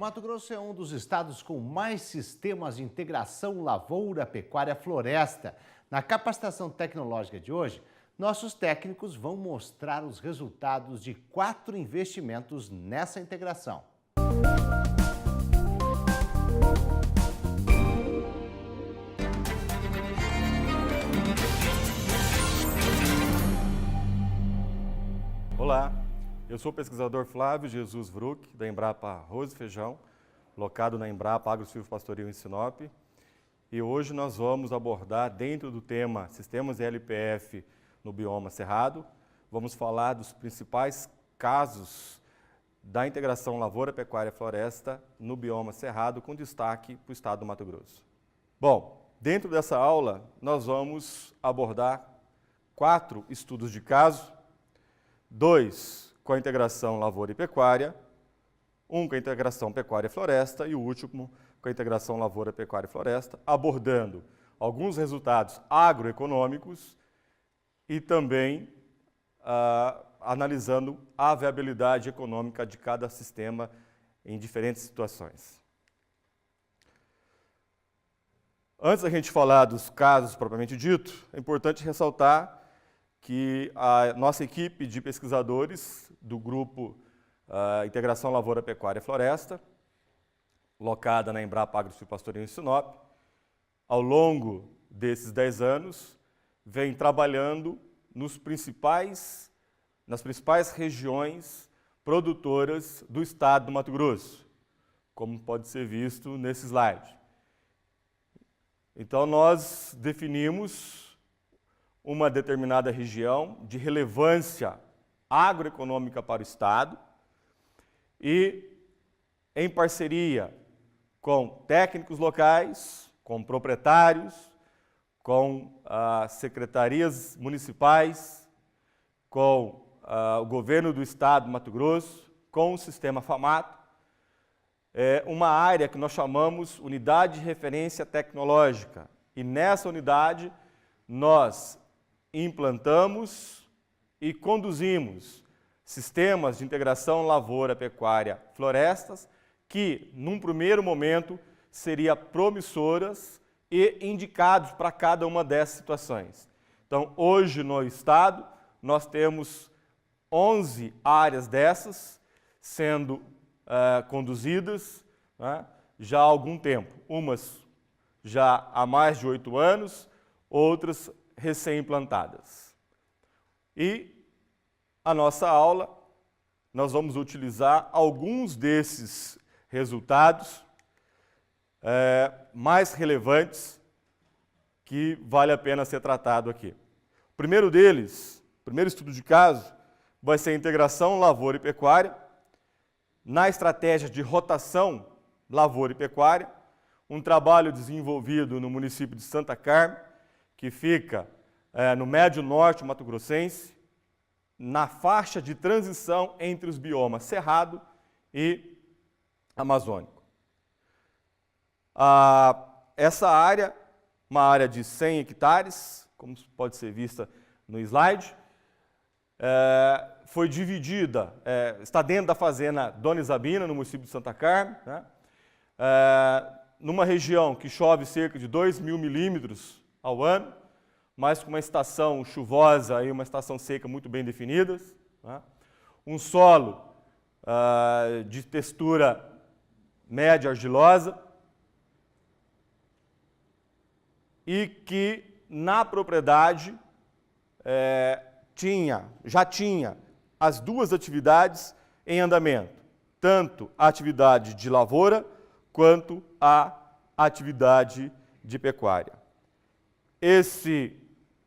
Mato Grosso é um dos estados com mais sistemas de integração lavoura, pecuária, floresta. Na capacitação tecnológica de hoje, nossos técnicos vão mostrar os resultados de 4 investimentos nessa integração. Olá, eu sou o pesquisador Flávio Jesus Vruck, da Embrapa Arroz e Feijão, locado na Embrapa Agro-Silvo Pastoril em Sinop. E hoje nós vamos abordar, dentro do tema Sistemas LPF no bioma Cerrado, vamos falar dos principais casos da integração lavoura, pecuária e floresta no bioma Cerrado, com destaque para o estado do Mato Grosso. Bom, dentro dessa aula nós vamos abordar 4 estudos de caso, 2 com a integração lavoura e pecuária, 1 com a integração pecuária e floresta e o último com a integração lavoura, pecuária e floresta, abordando alguns resultados agroeconômicos e também analisando a viabilidade econômica de cada sistema em diferentes situações. Antes da gente falar dos casos propriamente dito, é importante ressaltar que a nossa equipe de pesquisadores do grupo Integração Lavoura, Pecuária e Floresta, locada na Embrapa Agro-Silvo Pastoril em Sinop, ao longo desses 10 anos, vem trabalhando nas principais regiões produtoras do estado do Mato Grosso, como pode ser visto nesse slide. Então, nós definimos uma determinada região de relevância agroeconômica para o estado e, em parceria com técnicos locais, com proprietários, com secretarias municipais, com o governo do estado do Mato Grosso, com o sistema FAMATO, uma área que nós chamamos Unidade de Referência Tecnológica. E nessa unidade nós implantamos e conduzimos sistemas de integração lavoura, pecuária, florestas, que, num primeiro momento, seriam promissoras e indicados para cada uma dessas situações. Então, hoje no estado, nós temos 11 áreas dessas sendo conduzidas, né, já há algum tempo. Umas já há mais de 8 anos, outras recém-implantadas. E a nossa aula, nós vamos utilizar alguns desses resultados mais relevantes que vale a pena ser tratado aqui. O primeiro deles, o primeiro estudo de caso, vai ser a integração lavoura e pecuária na estratégia de rotação lavoura e pecuária, um trabalho desenvolvido no município de Santa Carmen, que fica no médio norte mato-grossense, na faixa de transição entre os biomas Cerrado e Amazônico. Essa área, uma área de 100 hectares, como pode ser vista no slide, foi dividida, está dentro da fazenda Dona Isabina, no município de Santa Carmen, né? Numa região que chove cerca de 2.000 milímetros ao ano, mas com uma estação chuvosa e uma estação seca muito bem definidas, né? Um solo de textura média argilosa e que na propriedade já tinha as 2 atividades em andamento, tanto a atividade de lavoura quanto a atividade de pecuária.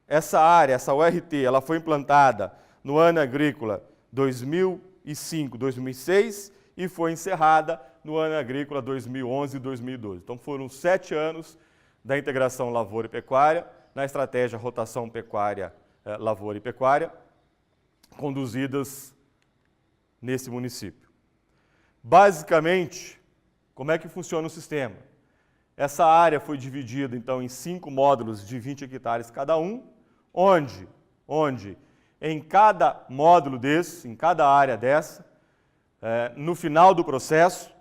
Essa área, essa URT, ela foi implantada no ano agrícola 2005-2006 e foi encerrada no ano agrícola 2011 e 2012. Então foram 7 anos da integração lavoura e pecuária na estratégia rotação pecuária, lavoura e pecuária, conduzidas nesse município. Basicamente, como é que funciona o sistema? Essa área foi dividida, então, em 5 módulos de 20 hectares cada um, onde em cada módulo desse, em cada área dessa, no final do processo,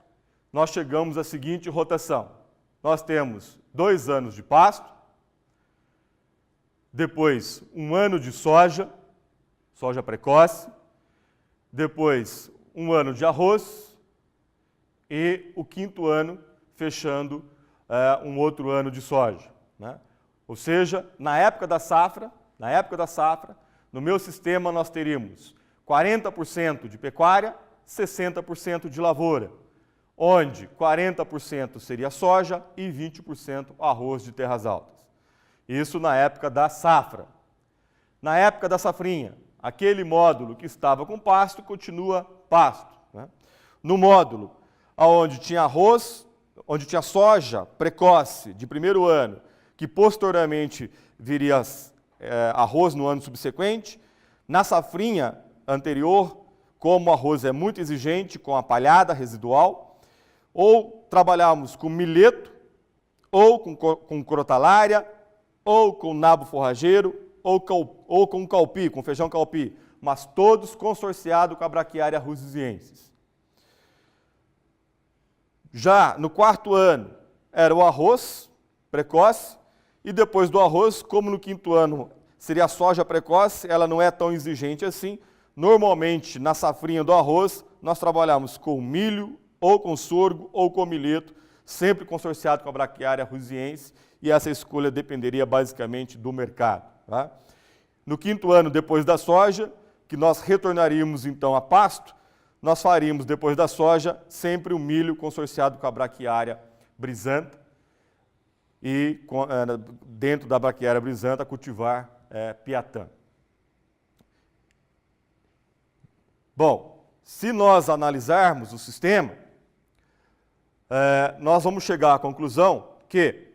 nós chegamos à seguinte rotação. Nós temos 2 anos de pasto, depois 1 ano de soja precoce, depois 1 ano de arroz e o 5º ano fechando um outro ano de soja, né? Ou seja, na época da safra, no meu sistema nós teríamos 40% de pecuária, 60% de lavoura, onde 40% seria soja e 20% arroz de terras altas. Isso na época da safra. Na época da safrinha, aquele módulo que estava com pasto continua pasto, né? No módulo onde tinha arroz, onde tinha soja precoce de 1º ano, que posteriormente viria arroz no ano subsequente, na safrinha anterior, como o arroz é muito exigente com a palhada residual, ou trabalhamos com milheto, ou com crotalária, ou com nabo forrageiro, ou com calpi, com feijão calpi, mas todos consorciados com a braquiária rusiensis. Já no 4º ano era o arroz precoce, e depois do arroz, como no 5º ano seria a soja precoce, ela não é tão exigente assim. Normalmente, na safrinha do arroz, nós trabalhamos com milho, ou com sorgo, ou com milheto, sempre consorciado com a braquiária rusiensis, e essa escolha dependeria basicamente do mercado, tá? No 5º ano, depois da soja, que nós retornaríamos então a pasto, nós faríamos, depois da soja, sempre o milho consorciado com a braquiária brisanta, e dentro da braquiária brisanta cultivar piatã. Bom, se nós analisarmos o sistema, nós vamos chegar à conclusão que,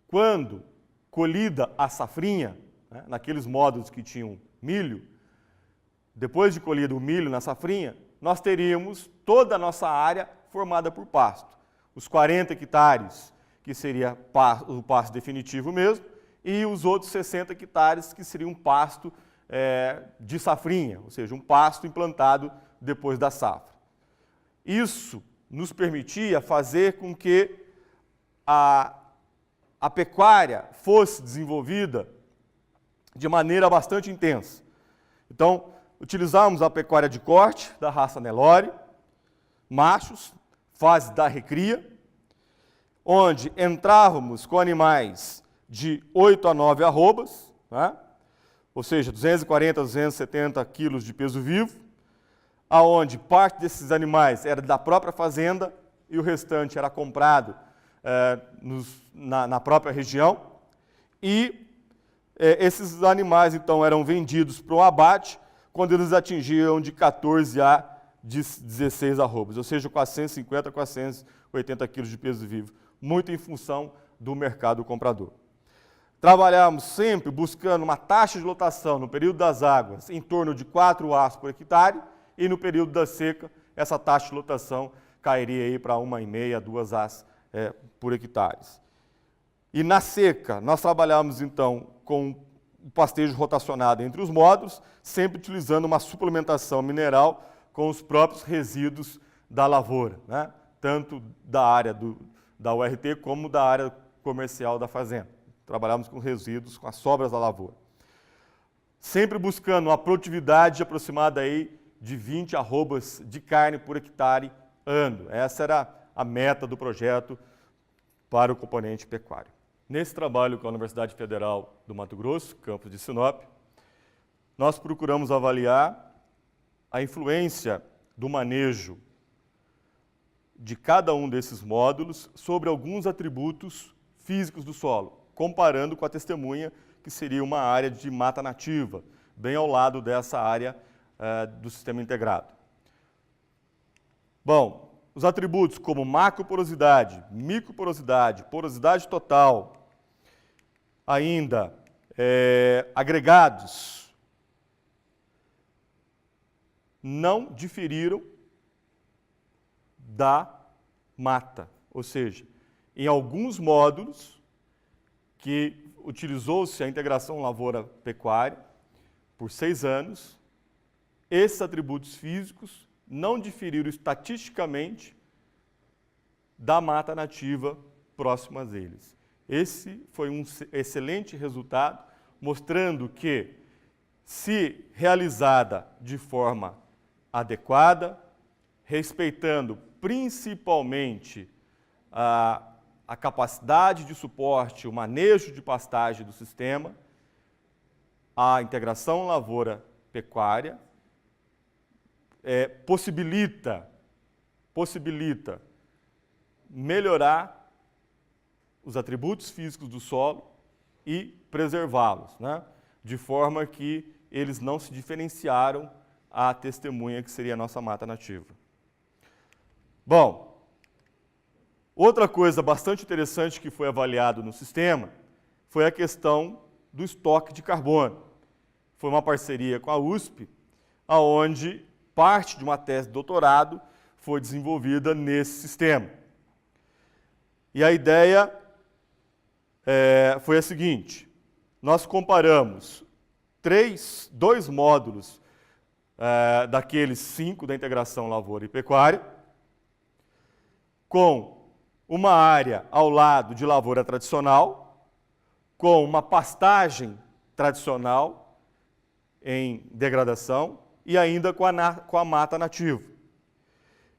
quando colhida a safrinha, né, naqueles módulos que tinham milho, depois de colhido o milho na safrinha, nós teríamos toda a nossa área formada por pasto. Os 40 hectares, que seria o pasto definitivo mesmo, e os outros 60 hectares, que seria um pasto de safrinha, ou seja, um pasto implantado depois da safra. Isso nos permitia fazer com que a pecuária fosse desenvolvida de maneira bastante intensa. Então, utilizamos a pecuária de corte da raça Nelore, machos, fase da recria, onde entrávamos com animais de 8 a 9 arrobas, né? Ou seja, 240 a 270 quilos de peso vivo, aonde parte desses animais era da própria fazenda e o restante era comprado na própria região. E esses animais, então, eram vendidos para o abate quando eles atingiam de 14 a 16 arrobas, ou seja, 450 a 480 quilos de peso vivo, muito em função do mercado comprador. Trabalhamos sempre buscando uma taxa de lotação no período das águas em torno de 4 as por hectare, e no período da seca, essa taxa de lotação cairia aí para 1,5, 2 as por hectare. E na seca, nós trabalhamos então com o pastejo rotacionado entre os módulos, sempre utilizando uma suplementação mineral com os próprios resíduos da lavoura, né? Tanto da área da URT como da área comercial da fazenda. Trabalhamos com resíduos, com as sobras da lavoura. Sempre buscando uma produtividade aproximada aí de 20 arrobas de carne por hectare ano. Essa era a meta do projeto para o componente pecuário. Nesse trabalho com a Universidade Federal do Mato Grosso, campus de Sinop, nós procuramos avaliar a influência do manejo de cada um desses módulos sobre alguns atributos físicos do solo, comparando com a testemunha, que seria uma área de mata nativa, bem ao lado dessa área do sistema integrado. Bom, os atributos como macroporosidade, microporosidade, porosidade total, ainda agregados, não diferiram da mata, ou seja, em alguns módulos que utilizou-se a integração lavoura-pecuária por 6 anos, esses atributos físicos não diferiram estatisticamente da mata nativa próxima a eles. Esse foi um excelente resultado, mostrando que, se realizada de forma adequada, respeitando principalmente a capacidade de suporte, o manejo de pastagem do sistema, a integração lavoura-pecuária possibilita melhorar os atributos físicos do solo e preservá-los, né? De forma que eles não se diferenciaram à testemunha que seria a nossa mata nativa. Bom, outra coisa bastante interessante que foi avaliado no sistema foi a questão do estoque de carbono. Foi uma parceria com a USP, onde parte de uma tese de doutorado foi desenvolvida nesse sistema. E a ideia foi a seguinte: nós comparamos dois módulos daqueles 5 da integração lavoura e pecuária, com uma área ao lado de lavoura tradicional, com uma pastagem tradicional em degradação e ainda com a mata nativa.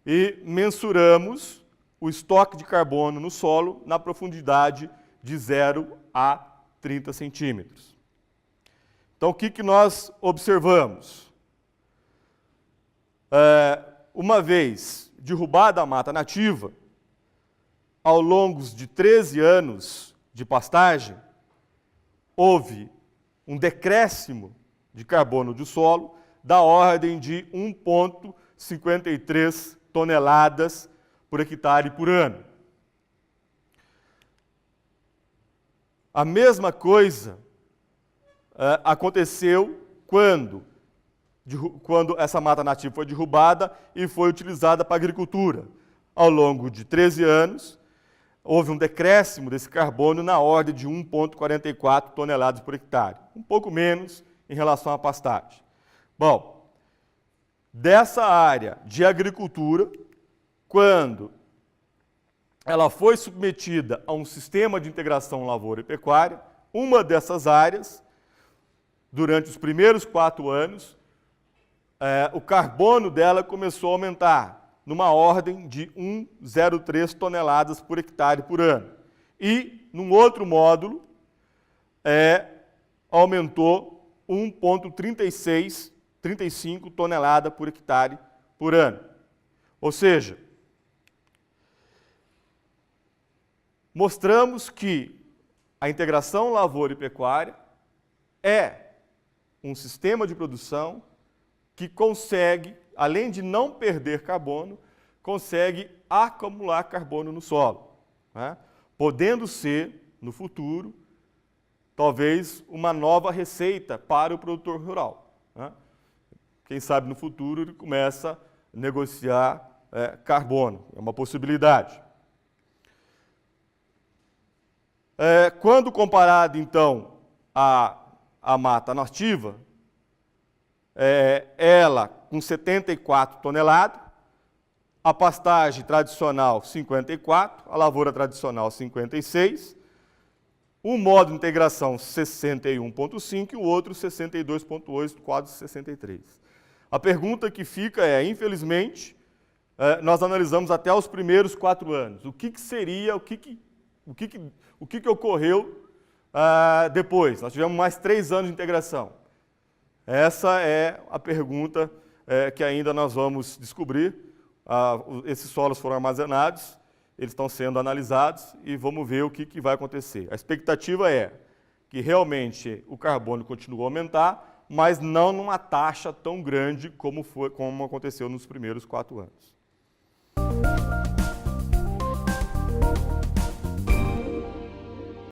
E mensuramos o estoque de carbono no solo na profundidade de 0 a 30 centímetros. Então, o que nós observamos? Uma vez derrubada a mata nativa, ao longo de 13 anos de pastagem, houve um decréscimo de carbono do solo da ordem de 1,53 toneladas por hectare por ano. A mesma coisa aconteceu quando essa mata nativa foi derrubada e foi utilizada para a agricultura. Ao longo de 13 anos, houve um decréscimo desse carbono na ordem de 1,44 toneladas por hectare, um pouco menos em relação à pastagem. Bom, dessa área de agricultura, quando ela foi submetida a um sistema de integração lavoura e pecuária, uma dessas áreas, durante os primeiros 4 anos, o carbono dela começou a aumentar, numa ordem de 1,03 toneladas por hectare por ano. E, num outro módulo, aumentou 1,35 tonelada por hectare por ano. Ou seja, mostramos que a integração lavoura e pecuária é um sistema de produção que consegue, além de não perder carbono, consegue acumular carbono no solo, né? Podendo ser, no futuro, talvez uma nova receita para o produtor rural, né? Quem sabe no futuro ele começa a negociar carbono, é uma possibilidade. Quando comparado, então, à mata nativa, ela com 74 toneladas, a pastagem tradicional 54, a lavoura tradicional 56, um modo de integração 61,5 e o outro 62,8, quase 63. A pergunta que fica infelizmente, nós analisamos até os primeiros 4 anos. O que seria, o que ocorreu depois? Nós tivemos mais 3 anos de integração. Essa é a pergunta que ainda nós vamos descobrir. Esses solos foram armazenados, eles estão sendo analisados e vamos ver o que vai acontecer. A expectativa é que realmente o carbono continue a aumentar, mas não numa taxa tão grande como aconteceu nos primeiros 4 anos.